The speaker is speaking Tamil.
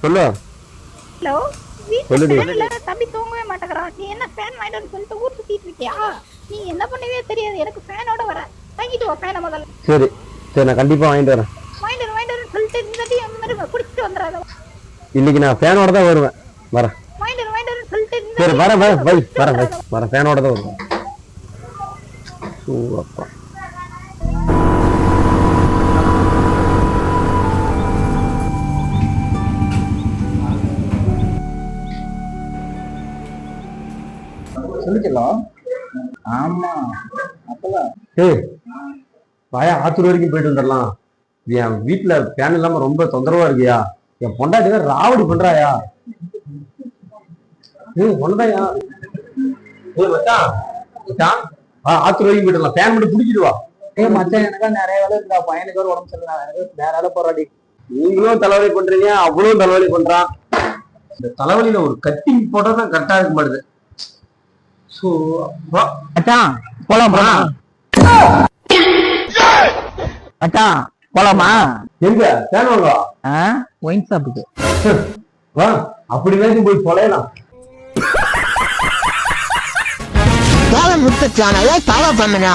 சொல்லு. ஹலோ, சொல்லுடி. வீட்டுல தம்பி தூங்கவே மாட்டேங்கிறான். நீ என்ன ஃபேன் வாங்கிட்டு சொல்லிட்டு ஊர் சுத்திட்டு இருக்கியா? நீ என்ன பண்ணவே தெரியாது. எனக்கு ஃபேனோட வர வாங்கிட்டு வா ஃபேனை முதல்ல. சரி சரி, நான் கண்டிப்பா வாங்கிட்டு வரேன். வாங்கிட்டு சொல்லிட்டு இந்த மாதிரி குடிச்சிட்டு வந்துடாத. இன்னைக்கு நான் ஃபேனோட தான் வருவேன். வரேன். வாங்கிட்டு சொல்லிட்டு சரி வரேன் வரேன் வை வரேன் வை வரேன், ஃபேனோட தான் வருவேன். அப்பா சொல்லிக்கலாம். ஆமா அப்பதான் ஏய் வாயா, ஆத்தூர் வரைக்கும் போயிட்டு வந்துடலாம். என் வீட்டுல ஃபேன் இல்லாம ரொம்ப தொந்தரவா இருக்கியா? என் பொண்டாட்டி தான் ராவடி பண்றாயா? ஏய் ஒன்னதாயா? ஏய் மச்சான் மச்சான், ஆத்தூர் வரைக்கும் போயிடலாம். ஃபேன் மட்டும் பிடிச்சிட்டு வா. மச்சான் எனக்கா நிறைய வேலை இருக்கா. பையனுக்கு ஒரு உடம்பு சரியில்லை. வேற வேலை போராடி. நீங்களும் தலைவலி பண்றீங்க, அவ்வளவும் தலைவலி பண்றான். இந்த தலைவலியில ஒரு கட்டிங் போட்டா தான் கரெக்டா இருக்க மாட்டுது. மச்சான் போலாமா? மச்சான் போலாமா? எங்க ஃபேன் வாங்க? ஒயின் ஷாப்புக்கு வா, அப்படி வேணும் போய் தொலையலாம். சேனலை ஃபாலோ பண்ணுங்க.